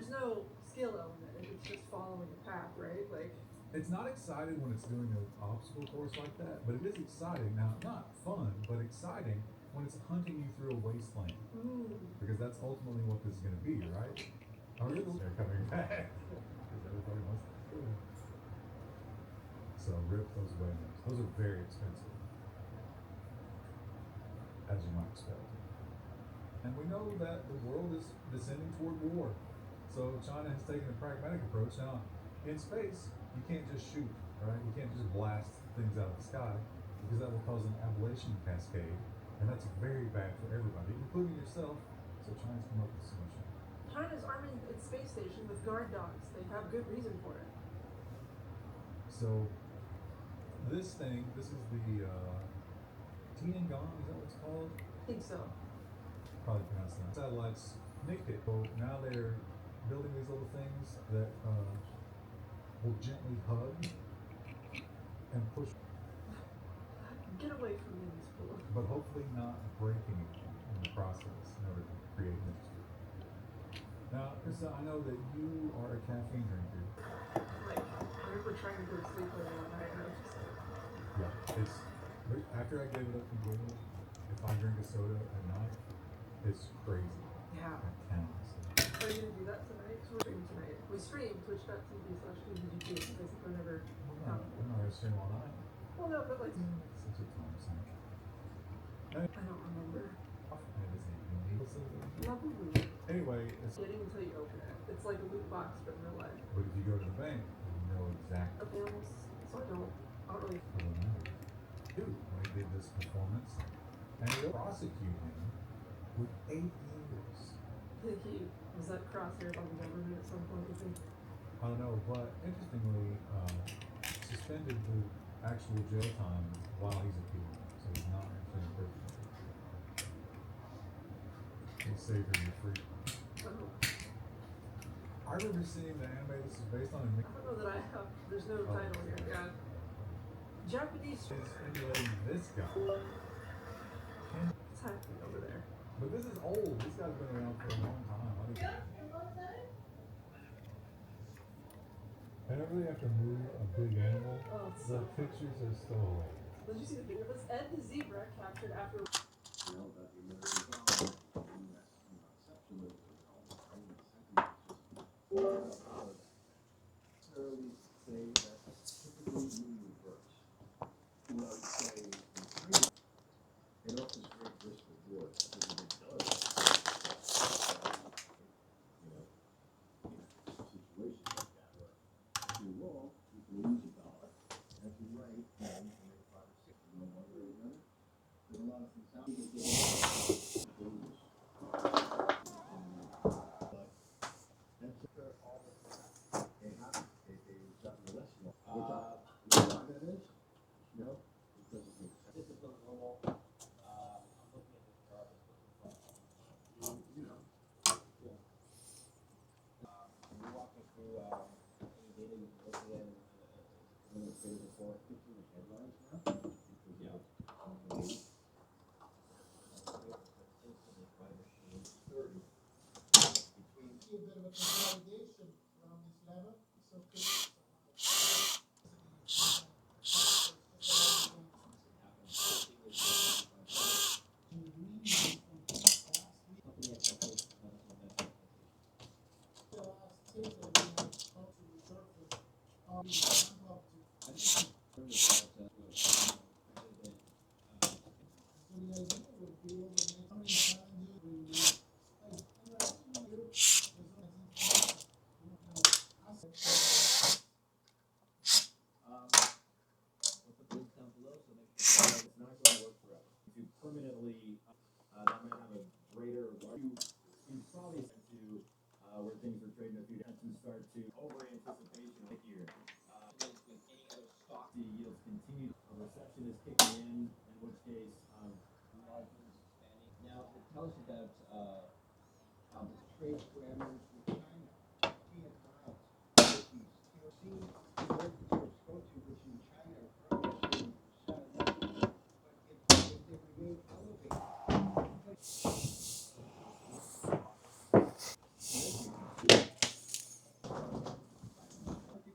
there's no skill element. It's just following a path, right? Like, it's not exciting when it's doing an obstacle course like that, but it is exciting. Now, not fun, but exciting when it's hunting you through a wasteland. Because that's ultimately what this is going to be, right? Oh, they're coming back. Because everybody wants to. So rip those windows. Those are very expensive, as you might expect. And we know that the world is descending toward war. So China has taken a pragmatic approach. Now, in space, you can't just shoot, right? You can't just blast things out of the sky because that will cause an ablation cascade, and that's very bad for everybody, including yourself. So China's come up with a solution. China's arming its space station with guard dogs. They have good reason for it. So this thing, this is the Tiangong, is that what it's called? I think so. Probably pronounced that. Satellites nicked it. So now they're building these little things that will gently hug and push, Get away from me, this pool. but hopefully not breaking anything in the process in order to create mystery. Now, Krista, I know that you are a caffeine drinker. Like, I remember trying to go to sleep early one night, and I was just like, Yeah, it's after I gave it up completely. If I drink a soda at night, it's crazy. yeah. It counts. Are you gonna do that tonight? 'Cause we're streaming tonight. We stream twitch.tv/TVGT in case if we're never. I'm not gonna stream all night. Well, no, but like, Such a time sink. I don't remember. Lovely. Anyway, it's, Getting until you open it. It's like a loot box, but in real life. but if you go to the bank, you know exactly. Okay, almost. So I don't really. Dude, when he did this performance, and they'll prosecute him with 8 years. I think he was that crosshaired on the government at some point, I think. I don't know, but interestingly, suspended the actual jail time while he's appealing, so he's not actually in prison. He's saving your freedom. Oh. I remember seeing the anime this is based on. I don't know that I have. There's no title here. Yeah. Japanese. Is emulating this guy. What's happening over there? But this is old. This guy's been around for a long time. Whenever they have to move a big animal, Oh, it's the so pictures are still away. Did you see the video of this? Ed the zebra captured after. Tell us about how the trade